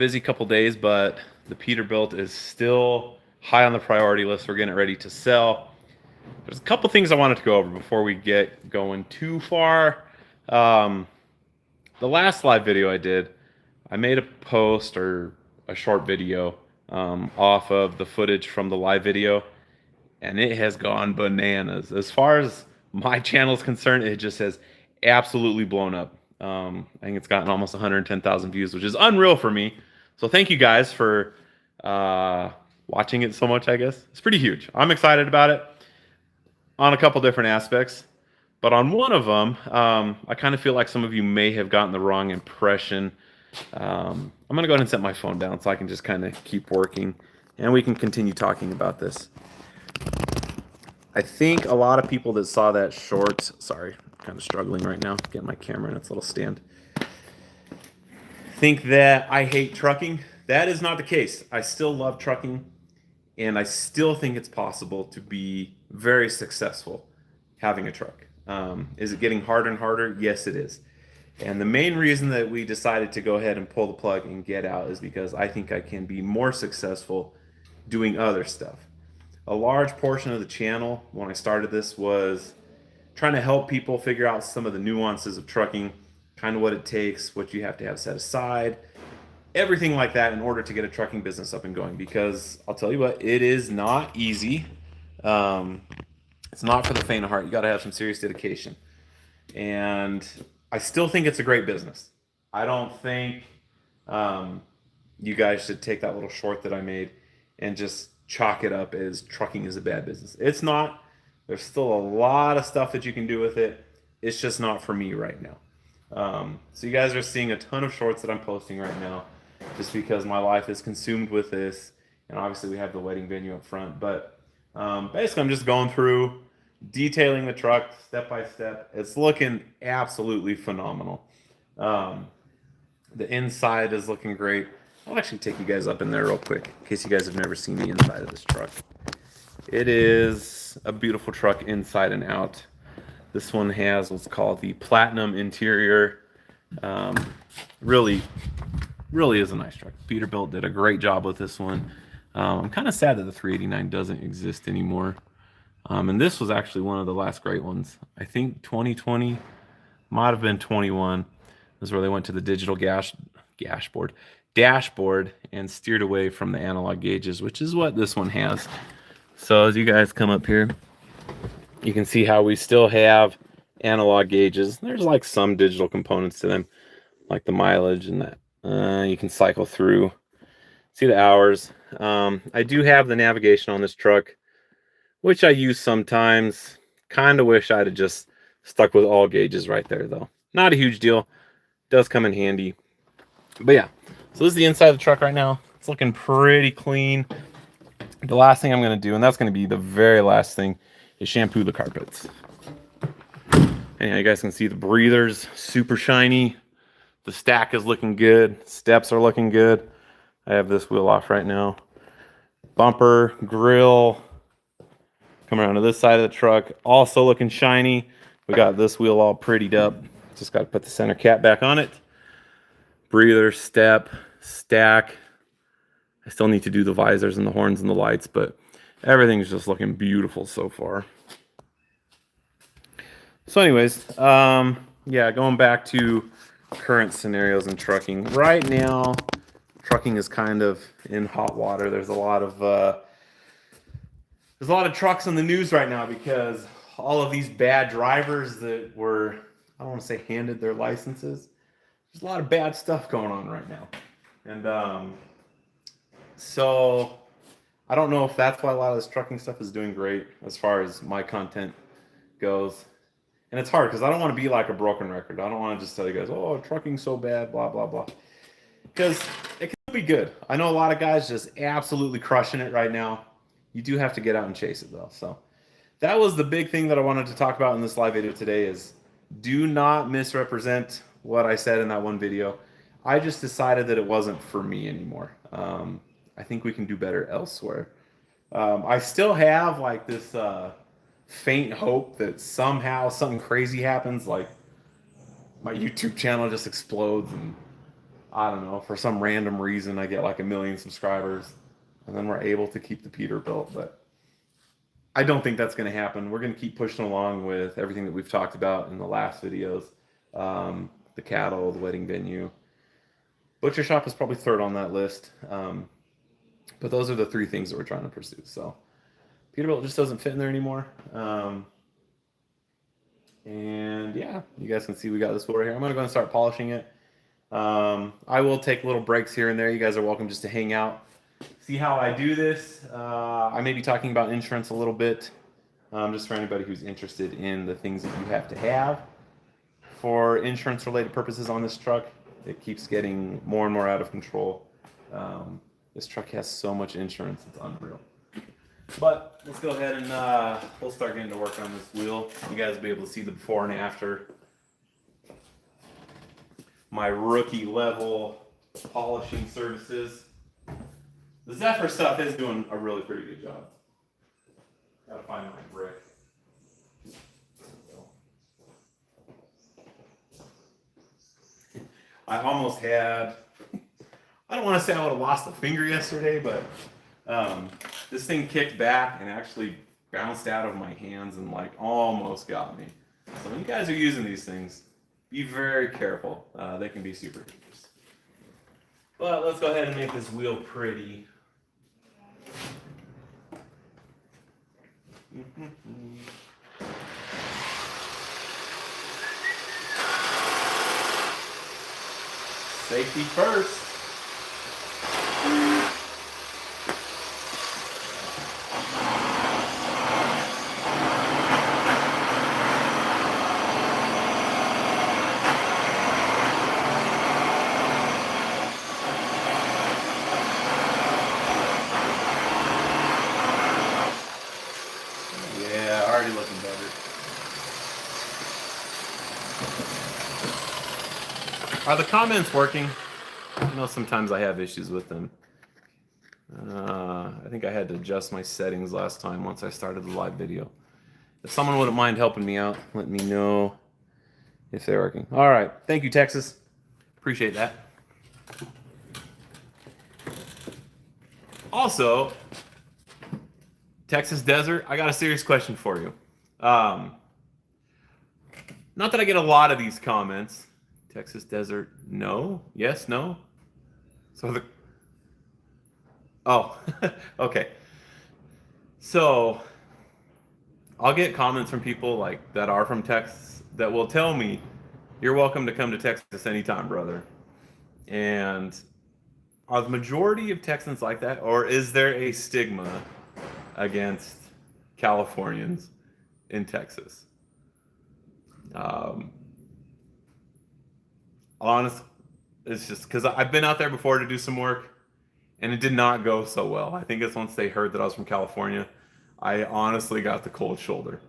Busy couple days, but the Peterbilt is still high on the priority list. We're getting it ready to sell. There's a couple things I wanted to go over before we get going too far. Um, the last live video I did, I made a post or a short video off of the footage from the live video, and it has gone bananas. As far as my channel is concerned, it just has absolutely blown up. I think it's gotten almost 110,000 views, which is unreal for me. So thank you guys for watching it so much, I guess. It's pretty huge. I'm excited about it on a couple different aspects. But on one of them, I kind of feel like some of you may have gotten the wrong impression. I'm going to go ahead and set my phone down so I can just kind of keep working, and we can continue talking about this. I think a lot of people that saw that short, sorry, I'm kind of struggling right now, getting my camera in its little stand, think that I hate trucking. That is not the case. I still love trucking, and I still think it's possible to be very successful having a truck. Is it getting harder and harder? Yes, it is. And the main reason that we decided to go ahead and pull the plug and get out is because I think I can be more successful doing other stuff. A large portion of the channel when I started this was trying to help people figure out some of the nuances of trucking, kind of what it takes, what you have to have set aside, everything like that in order to get a trucking business up and going. Because I'll tell you what, it is not easy. It's not for the faint of heart. You got to have some serious dedication. And I still think it's a great business. I don't think you guys should take that little short that I made and just chalk it up as trucking is a bad business. It's not. There's still a lot of stuff that you can do with it. It's just not for me right now. So you guys are seeing a ton of shorts that I'm posting right now just because my life is consumed with this. And obviously we have the wedding venue up front. But basically I'm just going through, detailing the truck step by step. It's looking absolutely phenomenal. The inside is looking great. I'll actually take you guys up in there real quick in case you guys have never seen the inside of this truck. It is a beautiful truck inside and out. This one has what's called the platinum interior. Really is a nice truck. Peterbilt did a great job with this one. I'm kind of sad that the 389 doesn't exist anymore. And this was actually one of the last great ones. I think 2020 might have been 21. This is where they went to the digital dashboard and steered away from the analog gauges, which is what this one has. So as you guys come up here, you can see how we still have analog gauges. There's like some digital components to them, like the mileage and that. You can cycle through, see the hours. I do have the navigation on this truck, which I use sometimes. Kind of wish I'd have just stuck with all gauges right there, though. Not a huge deal. Does come in handy. But yeah, so this is the inside of the truck right now. It's looking pretty clean. The last thing I'm going to do, and that's going to be the very last thing, is shampoo the carpets. Anyhow, you guys can see the breathers, super shiny. The stack is looking good. Steps are looking good. I have this wheel off right now. Bumper, grill, come around to this side of the truck, also looking shiny. We got this wheel all prettied up. Just got to put the center cap back on it. Breather, step, stack. I still need to do the visors and the horns and the lights, but everything's just looking beautiful so far. So anyways, yeah, going back to current scenarios in trucking. Right now, trucking is kind of in hot water. There's a lot of trucks in the news right now because all of these bad drivers that were, I don't want to say handed their licenses. There's a lot of bad stuff going on right now. And so I don't know if that's why a lot of this trucking stuff is doing great as far as my content goes. And it's hard because I don't want to be like a broken record. I don't want to just tell you guys, oh, trucking's so bad, blah, blah, blah. Because it can be good. I know a lot of guys just absolutely crushing it right now. You do have to get out and chase it, though. So that was the big thing that I wanted to talk about in this live video today is do not misrepresent what I said in that one video. I just decided that it wasn't for me anymore. I think we can do better elsewhere. I still have like this faint hope that somehow something crazy happens, like my YouTube channel just explodes and I don't know, for some random reason, I get like 1 million subscribers, and then we're able to keep the Peterbilt. But I don't think that's going to happen. We're going to keep pushing along with everything that we've talked about in the last videos. The cattle, the wedding venue. Butcher shop is probably third on that list. But those are the three things that we're trying to pursue. So Peterbilt just doesn't fit in there anymore. And yeah, you guys can see we got this wheel right here. I'm going to go and start polishing it. I will take little breaks here and there. You guys are welcome just to hang out, see how I do this. I may be talking about insurance a little bit, just for anybody who's interested in the things that you have to have for insurance related purposes on this truck. It keeps getting more and more out of control. This truck has so much insurance, it's unreal. But let's go ahead and we'll start getting to work on this wheel. You guys will be able to see the before and after. My rookie level polishing services. The Zephyr stuff is doing a really pretty good job. Gotta find my brick. I almost had, I don't want to say I would have lost a finger yesterday, but this thing kicked back and actually bounced out of my hands and like almost got me. So when you guys are using these things, be very careful. They can be super dangerous. But let's go ahead and make this wheel pretty. Safety first. Yeah, already looking better. Are the comments working? I know sometimes I have issues with them. I think I had to adjust my settings last time once I started the live video. If someone wouldn't mind helping me out, let me know if they're working. All right. Thank you, Texas. Appreciate that. Also, Texas Desert, I got a serious question for you. Not that I get a lot of these comments. Texas Desert, no? Yes, no? So the... Oh, okay. So I'll get comments from people like that are from Texas that will tell me, you're welcome to come to Texas anytime, brother. And are the majority of Texans like that? Or is there a stigma against Californians in Texas? Honest, it's just because I've been out there before to do some work, and it did not go so well. I think it's once they heard that I was from California, I honestly got the cold shoulder.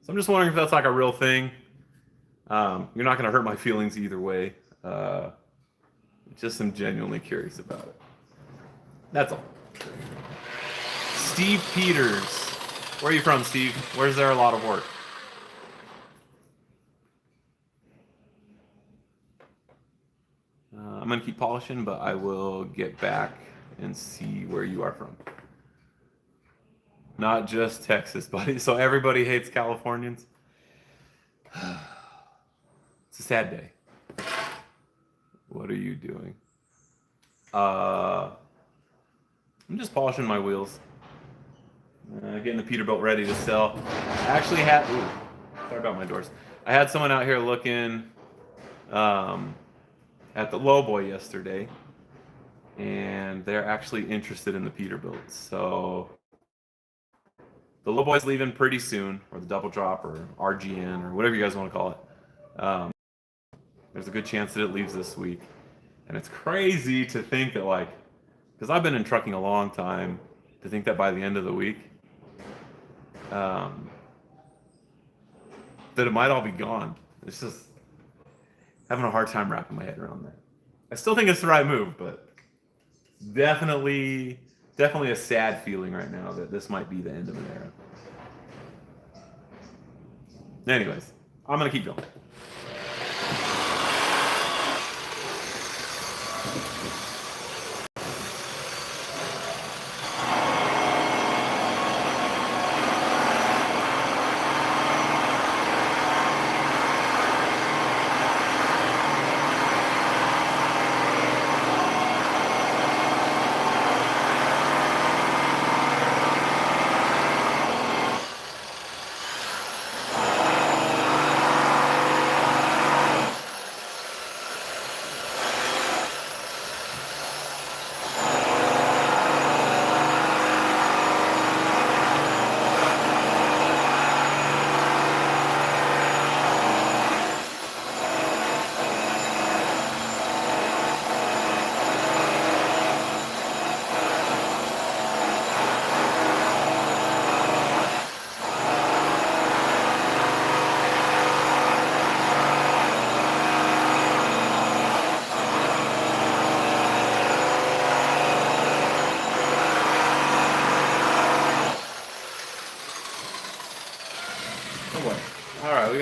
So I'm just wondering if that's like a real thing. You're not going to hurt my feelings either way. Just am genuinely curious about it. That's all. Steve Peters. Where are you from, Steve? Where's there a lot of work? I'm going to keep polishing, but I will get back and see where you are from. Not just Texas, buddy. So everybody hates Californians. It's a sad day. What are you doing? I'm just polishing my wheels. Getting the Peterbilt ready to sell. I actually had... Ooh, sorry about my doors. I had someone out here looking at the lowboy yesterday, and they're actually interested in the Peterbilt. So the lowboy's leaving pretty soon, or the double drop, or RGN, or whatever you guys want to call it. There's a good chance that it leaves this week. And it's crazy to think that, like, because I've been in trucking a long time, to think that by the end of the week, that it might all be gone. It's just having a hard time wrapping my head around that. I still think it's the right move, but definitely a sad feeling right now that this might be the end of an era. Anyways, I'm going to keep going.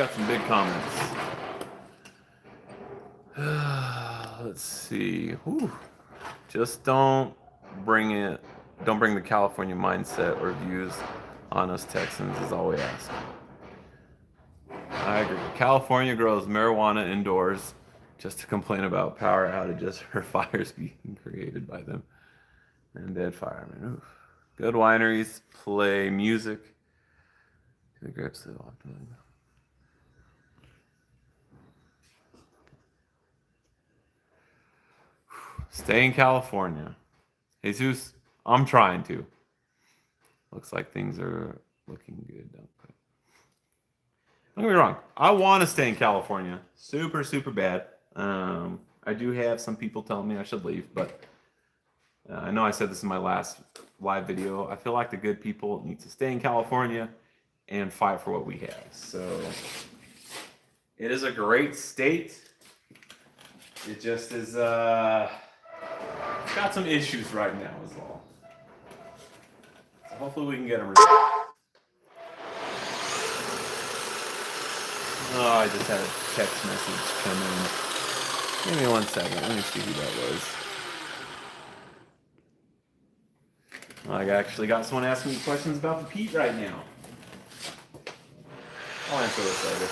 got some big comments. Let's see. Whew. Just don't bring the California mindset or views on us Texans is all we ask. I agree. California grows marijuana indoors just to complain about power outages or fires being created by them. And dead firemen. Oof. Good wineries play music. The grapes that often. Stay in California. Jesus, I'm trying to. Looks like things are looking good. Don't get me wrong. I want to stay in California. Super, super bad. I do have some people telling me I should leave, but I know I said this in my last live video. I feel like the good people need to stay in California and fight for what we have. So it is a great state. It just is got some issues right now is all. So hopefully we can get them resolved. Oh, I just had a text message come in. Give me 1 second. Let me see who that was. I actually got someone asking me questions about the Pete right now. I'll answer this later.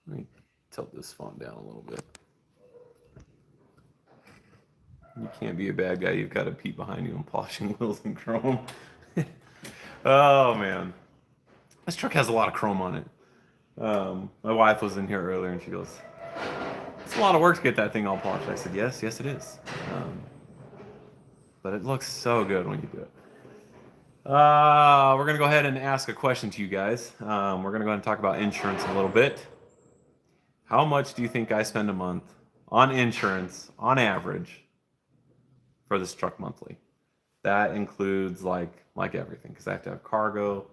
Let me tilt this phone down a little bit. You can't be a bad guy. You've got a Pete behind you and polishing wheels and chrome. Oh, man. This truck has a lot of chrome on it. My wife was in here earlier and she goes, it's a lot of work to get that thing all polished. I said, yes, it is. But it looks so good when you do it. We're going to go ahead and ask a question to you guys. We're going to go ahead and talk about insurance a little bit. How much do you think I spend a month on insurance, on average, for this truck monthly? That includes like everything, because I have to have cargo,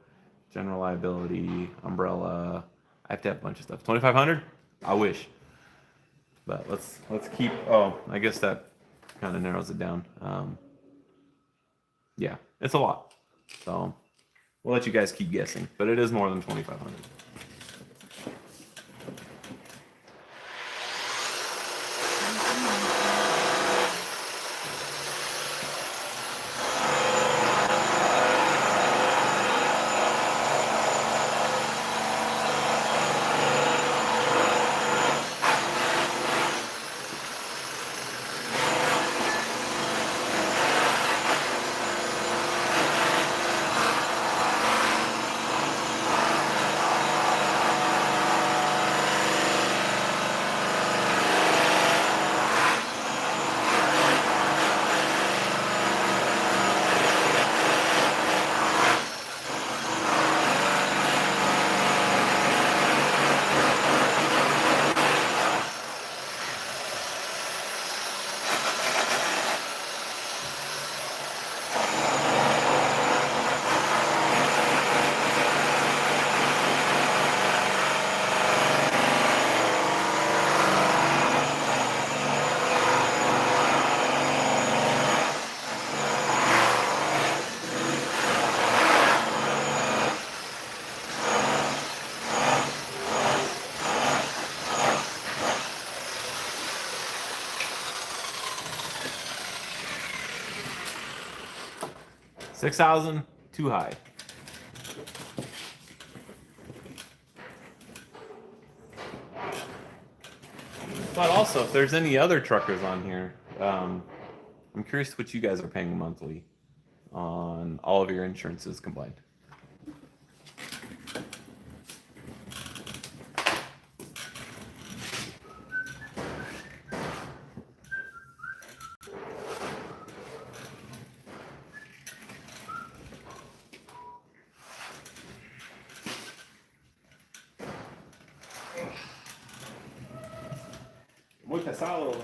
general liability, umbrella. I have to have a bunch of stuff. $2,500? I wish. But let's keep. Oh, I guess that kind of narrows it down. Yeah, it's a lot. So we'll let you guys keep guessing, but it is more than $2,500. 6,000, too high. But also, if there's any other truckers on here, I'm curious what you guys are paying monthly on all of your insurances combined. Muy pesado.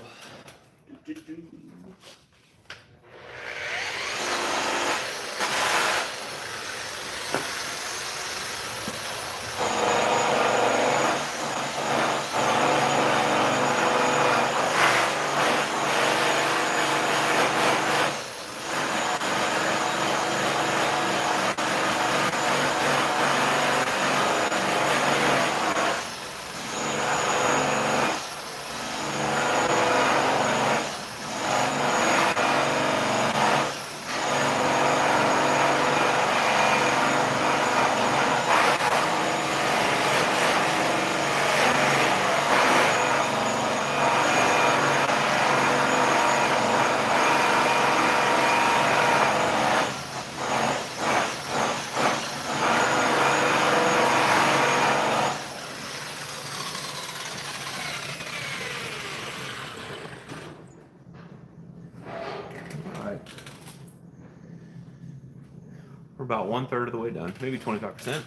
We're about 1/3 of the way done, maybe 25%.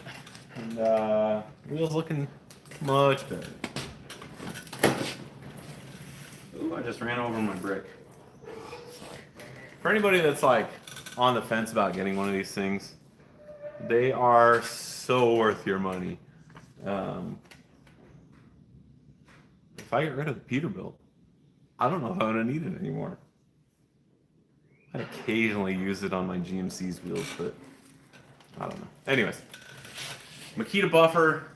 And wheels looking much better. Ooh, I just ran over my brick. For anybody that's like on the fence about getting one of these things, they are so worth your money. If I get rid of the Peterbilt, I don't know if I'm gonna need it anymore. I occasionally use it on my GMC's wheels, but I don't know. Anyways, Makita buffer,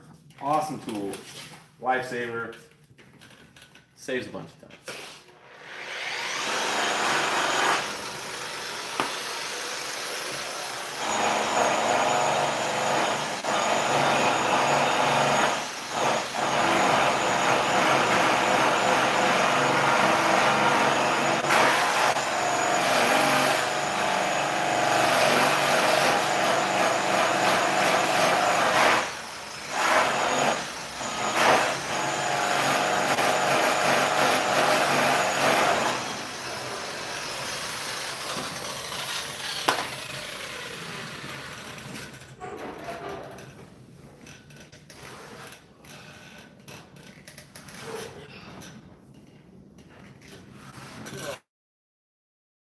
awesome tool, lifesaver, saves a bunch of time.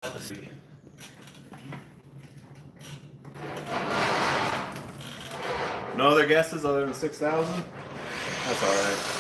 Let's see. No other guesses other than 6,000? That's all right.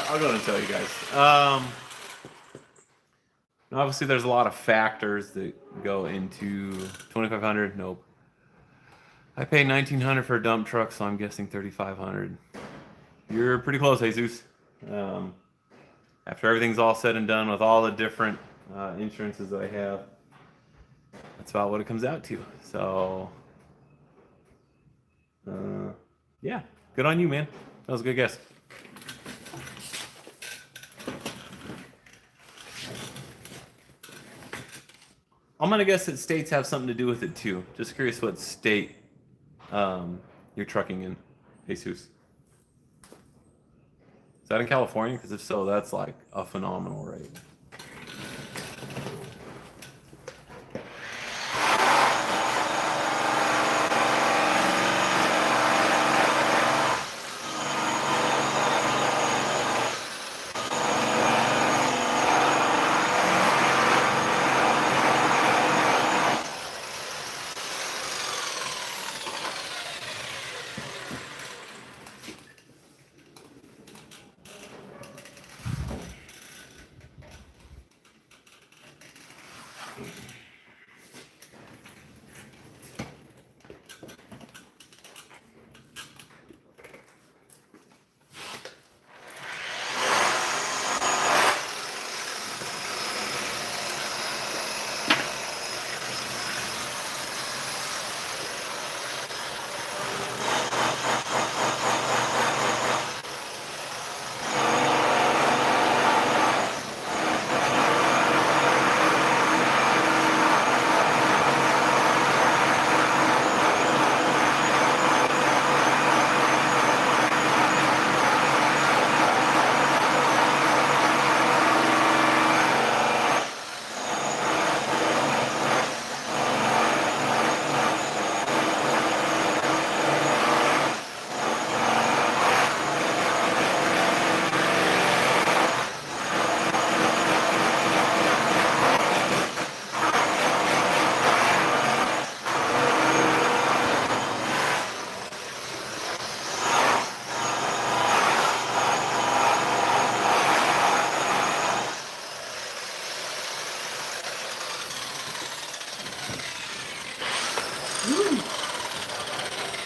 I'll go and tell you guys. Obviously, there's a lot of factors that go into 2,500. Nope. I paid 1,900 for a dump truck, so I'm guessing 3,500. You're pretty close, Jesus. After everything's all said and done with all the different insurances that I have, that's about what it comes out to. So, yeah, good on you, man. That was a good guess. I'm gonna guess that states have something to do with it too. Just curious what state you're trucking in, Jesus. Is that in California? Because if so, that's like a phenomenal rate.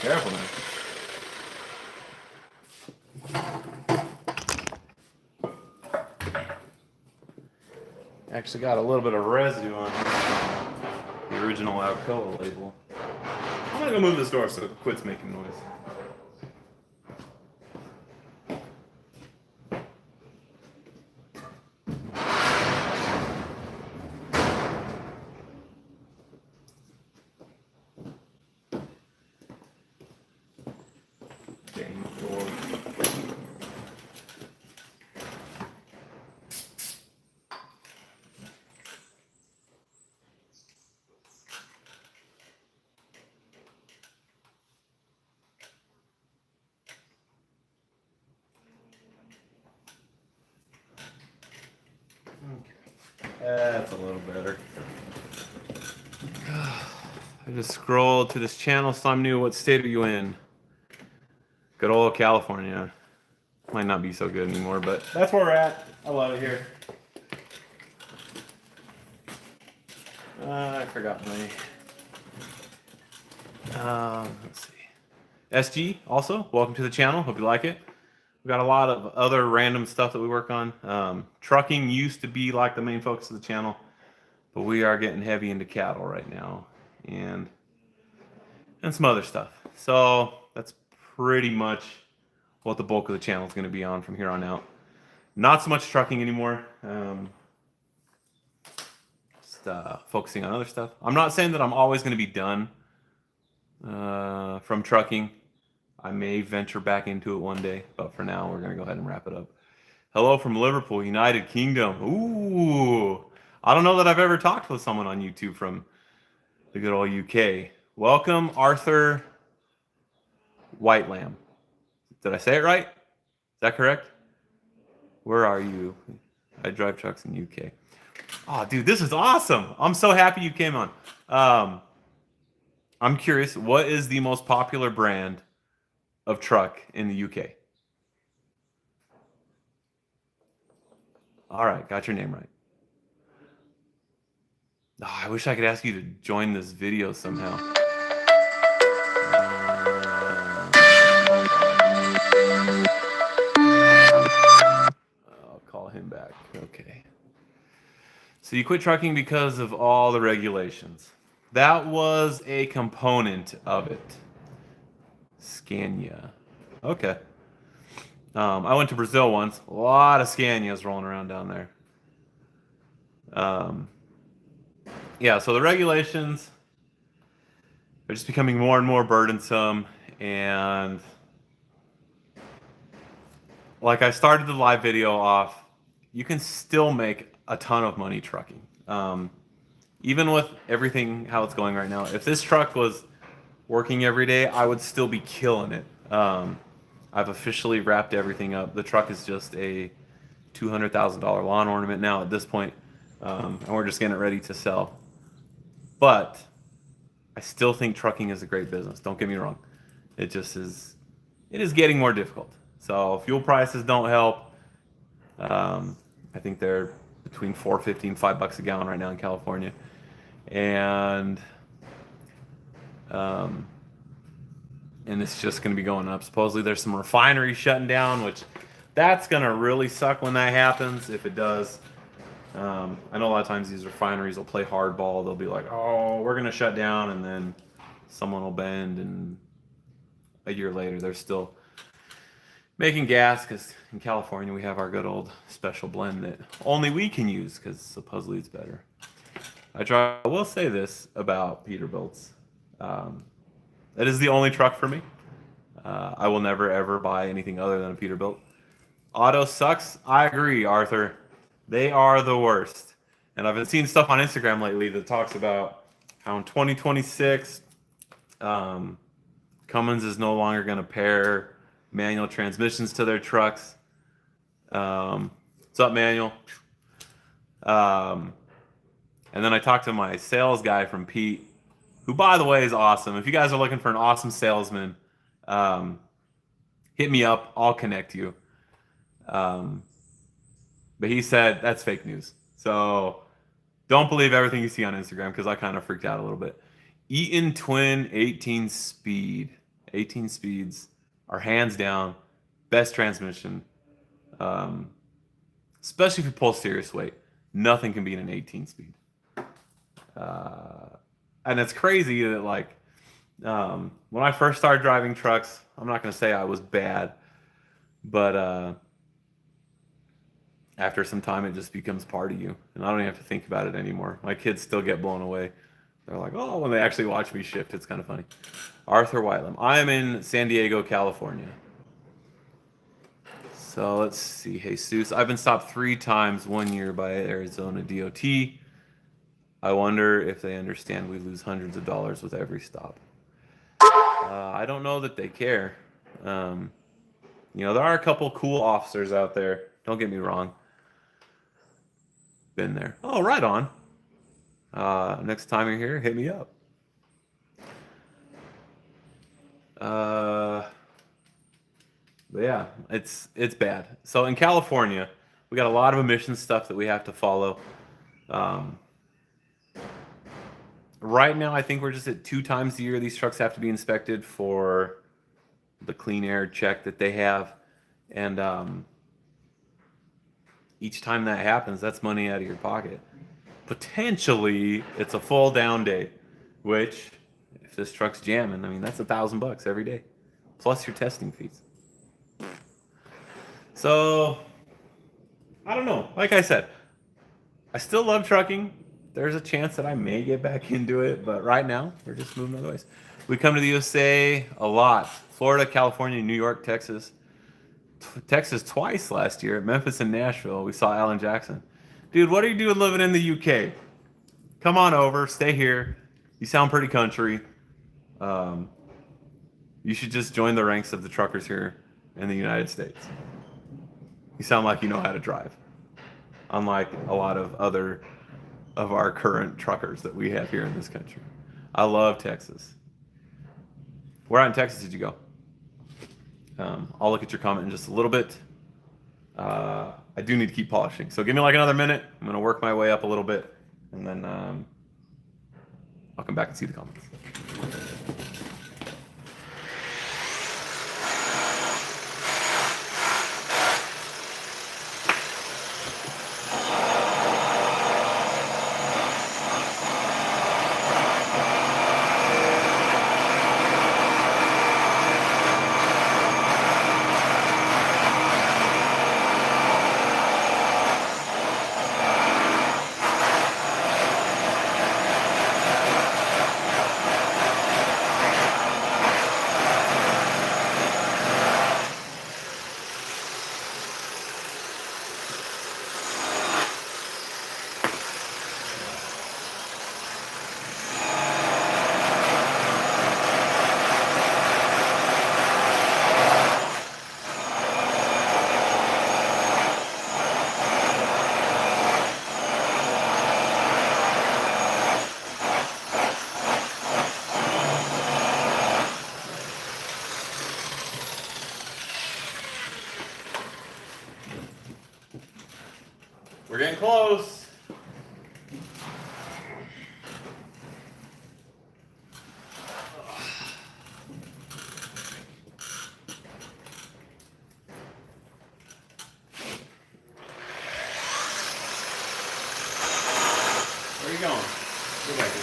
Careful, man. Actually got a little bit of residue on the original Alcoa label. I'm gonna go move this door so it quits making noise. Dang door. That's a little better. I just scrolled to this channel, so I'm new. What state are you in? Good old California. Might not be so good anymore, but that's where we're at. I love it here. I forgot my. Let's see. SG also, welcome to the channel. Hope you like it. We've got a lot of other random stuff that we work on. Trucking used to be like the main focus of the channel, but we are getting heavy into cattle right now and some other stuff. So that's pretty much what the bulk of the channel is going to be on from here on out. Not so much trucking anymore. Just focusing on other stuff. I'm not saying that I'm always going to be done from trucking. I may venture back into it one day, but for now, we're going to go ahead and wrap it up. Hello from Liverpool, United Kingdom. Ooh, I don't know that I've ever talked with someone on YouTube from the good old UK. Welcome, Arthur Whitelam. Did I say it right? Is that correct? Where are you? I drive trucks in UK. Oh, dude, this is awesome. I'm so happy you came on. I'm curious, what is the most popular brand of truck in the UK? All right, got your name right. Oh, I wish I could ask you to join this video somehow. I'll call him back. Okay. So you quit trucking because of all the regulations. That was a component of it. Scania. Okay. I went to Brazil once. A lot of Scanias rolling around down there. Yeah, so the regulations are just becoming more and more burdensome, and like I started the live video off, you can still make a ton of money trucking. Even with everything how it's going right now. If this truck was working every day, I would still be killing it. I've officially wrapped everything up. The truck is just a $200,000 lawn ornament now at this point, and we're just getting it ready to sell. But I still think trucking is a great business. Don't get me wrong. It just is. It is getting more difficult. So fuel prices don't help. I think they're between $4.50 and $5 a gallon right now in California, and it's just going to be going up. Supposedly there's some refineries shutting down, which that's going to really suck when that happens. If it does, I know a lot of times these refineries will play hardball. They'll be like, "Oh, we're going to shut down," and then someone will bend, and a year later they're still making gas, because in California we have our good old special blend that only we can use because supposedly it's better. I will say this about Peterbilts. It is the only truck for me. I will never ever buy anything other than a Peterbilt. Auto sucks. I agree, Arthur. They are the worst. And I've been seeing stuff on Instagram lately that talks about how in 2026, Cummins is no longer going to pair manual transmissions to their trucks. What's up, Manuel? And then I talked to my sales guy from Pete, who, by the way, is awesome. If you guys are looking for an awesome salesman, hit me up. I'll connect you. But he said that's fake news. So don't believe everything you see on Instagram, because I kind of freaked out a little bit. Eaton Twin 18 speed. 18 speeds are hands down best transmission. Especially if you pull serious weight. Nothing can beat an 18 speed. And it's crazy that, like, when I first started driving trucks, I'm not going to say I was bad, but after some time it just becomes part of you, and I don't even have to think about it anymore. My kids still get blown away. They're like, oh, when they actually watch me shift, it's kind of funny. Arthur Whitelam. I am in San Diego, California. So let's see. Jesus, I've been stopped 3 times 1 year by Arizona DOT. I wonder if they understand we lose hundreds of dollars with every stop. I don't know that they care. There are a couple cool officers out there. Don't get me wrong. Been there. Oh, right on. Next time you're here, hit me up. But yeah, it's bad. So in California, we got a lot of emissions stuff that we have to follow. Right now, I think we're just at 2 times a year these trucks have to be inspected for the clean air check that they have. And each time that happens, that's money out of your pocket. Potentially, it's a full down day, which, if this truck's jamming, I mean, that's $1,000 every day, plus your testing fees. So, I don't know. Like I said, I still love trucking. There's a chance that I may get back into it, but right now, we're just moving other ways. We come to the USA a lot. Florida, California, New York, Texas. Texas twice last year, Memphis and Nashville. We saw Alan Jackson. Dude, what are you doing living in the UK? Come on over, stay here. You sound pretty country. You should just join the ranks of the truckers here in the United States. You sound like you know how to drive, unlike a lot of other of our current truckers that we have here in this country. I love Texas. Where out in Texas did you go? I'll look at your comment in just a little bit. I do need to keep polishing, so give me like another minute. I'm gonna work my way up a little bit, and then I'll come back and see the comments. We're getting close. Where are you going? Go back here.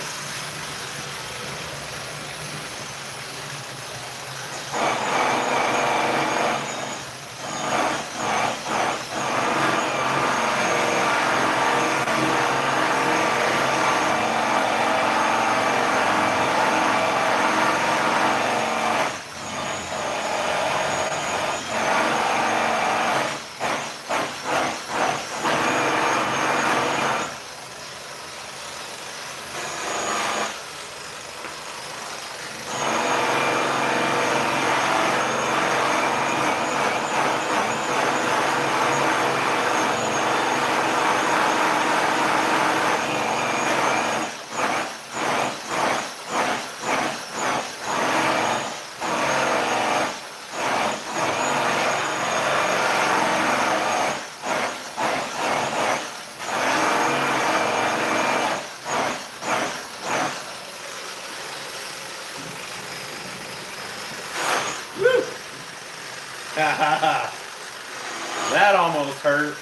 That almost hurt.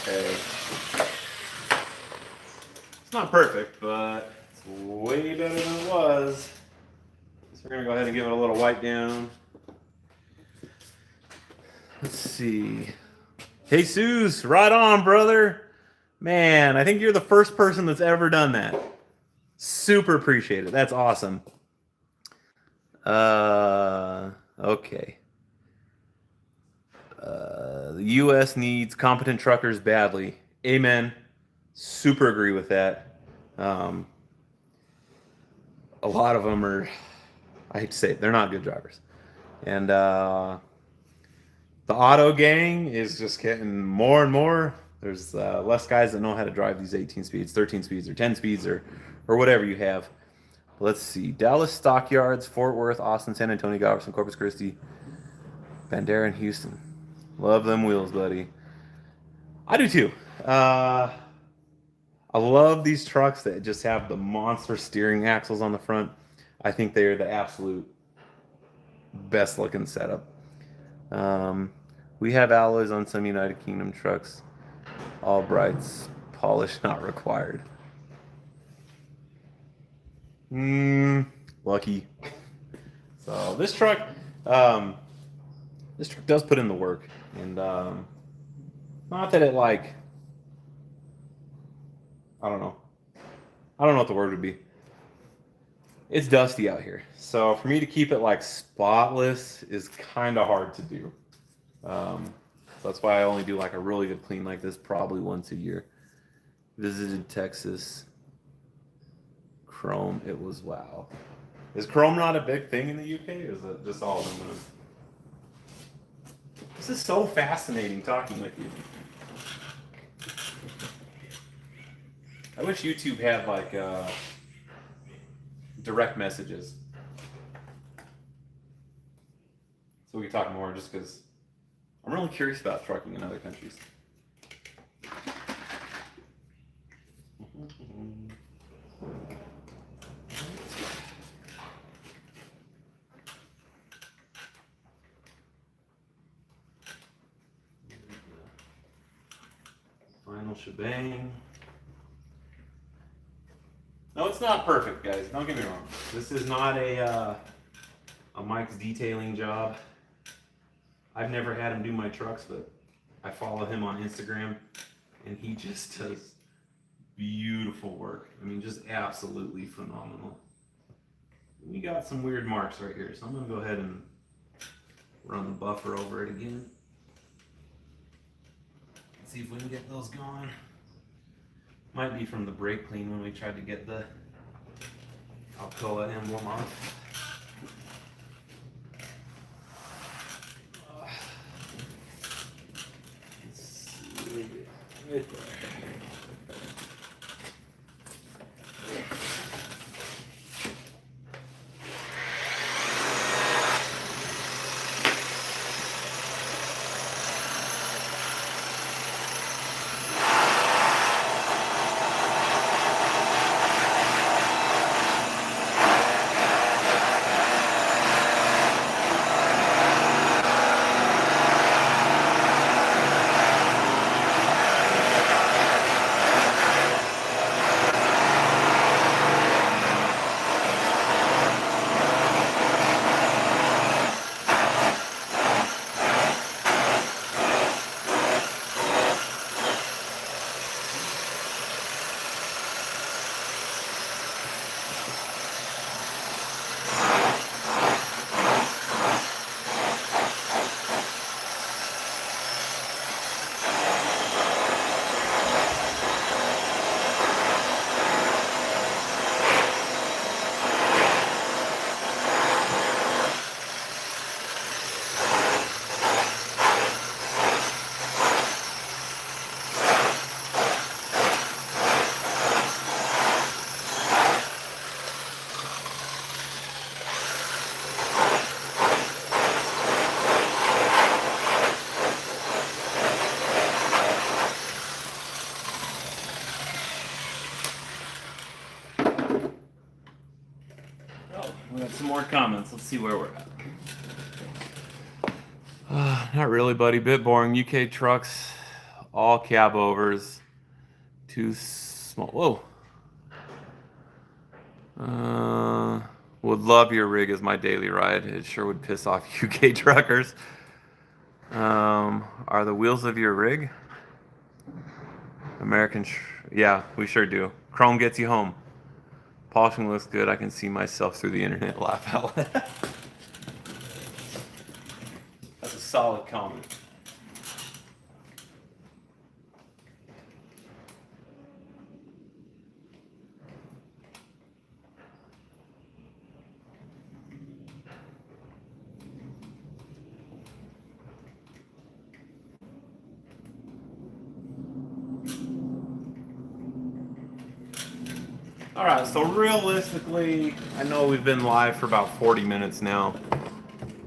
Okay. It's not perfect, but it's way better than it was. So we're going to go ahead and give it a little wipe down. Let's see. Hey, Jesus, right on, brother. Man, I think you're the first person that's ever done that. Super appreciate it. That's awesome. Okay. The U.S. needs competent truckers badly. Amen. Super agree with that. A lot of them are, I hate to say it, they're not good drivers. And the auto gang is just getting more and more. There's less guys that know how to drive these 18 speeds, 13 speeds, or 10 speeds, or whatever you have. Let's see. Dallas Stockyards, Fort Worth, Austin, San Antonio, Galveston, Corpus Christi, Bandera, and Houston. Love them wheels, buddy. I do too. I love these trucks that just have the monster steering axles on the front. I think they are the absolute best looking setup. We have alloys on some United Kingdom trucks. All brights, polish not required. Lucky. So this truck does put in the work, and not that it like, I don't know what the word would be. It's dusty out here, so for me to keep it like spotless is kind of hard to do. So that's why I only do like a really good clean like this probably once a year. Visited Texas. Chrome, it was wow. Is chrome not a big thing in the UK, or is it just all aluminum? This is so fascinating talking with you. I wish YouTube had like direct messages, so we could talk more. Just because I'm really curious about trucking in other countries. Final shebang. No, it's not perfect, guys. Don't get me wrong. This is not a Mike's detailing job. I've never had him do my trucks, but I follow him on Instagram, and he just does beautiful work. I mean, just absolutely phenomenal. we got some weird marks right here. So I'm going to go ahead and run the buffer over it again. See if we can get those gone. Might be from the brake clean when we tried to get the Alcoa emblem off. Let's see. Right there. We got some more comments. Let's see where we're at. Not really, buddy. Bit boring. UK trucks, all cab overs. Too small. Whoa. Would love your rig as my daily ride. It sure would piss off UK truckers. Are the wheels of your rig? Yeah, we sure do. Chrome gets you home. Polishing looks good. I can see myself through the internet. Laugh out loud. That's a solid comment. All right, so realistically, I know we've been live for about 40 minutes now,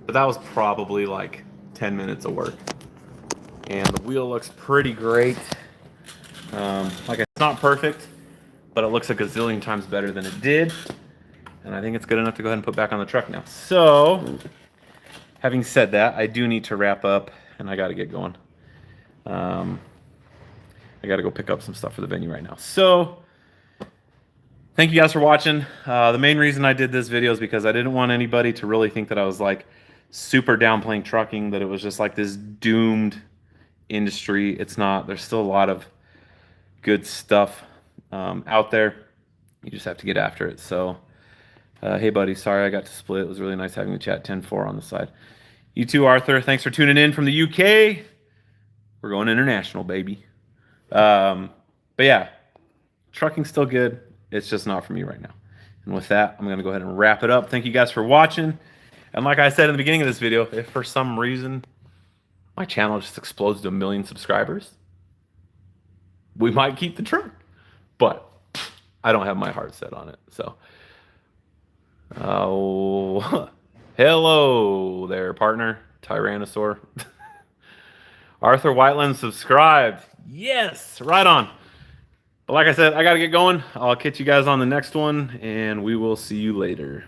but that was probably like 10 minutes of work. And the wheel looks pretty great. Like it's not perfect, but it looks a gazillion times better than it did. And I think it's good enough to go ahead and put back on the truck now. So, having said that, I do need to wrap up and I got to get going. I got to go pick up some stuff for the venue right now. So, thank you guys for watching. The main reason I did this video is because I didn't want anybody to really think that I was like super downplaying trucking, that it was just like this doomed industry. It's not. There's still a lot of good stuff out there. You just have to get after it. So, hey buddy, sorry I got to split. It was really nice having the chat. 10-4 on the side. You too, Arthur. Thanks for tuning in from the UK. We're going international, baby. But yeah, trucking's still good. It's just not for me right now. And with that, I'm going to go ahead and wrap it up. Thank you guys for watching. And like I said in the beginning of this video, if for some reason my channel just explodes to 1 million subscribers, we might keep the truck. But I don't have my heart set on it. So, hello there, partner. Tyrannosaur. Arthur Whiteland subscribed. Yes, right on. But like I said, I got to get going. I'll catch you guys on the next one, and we will see you later.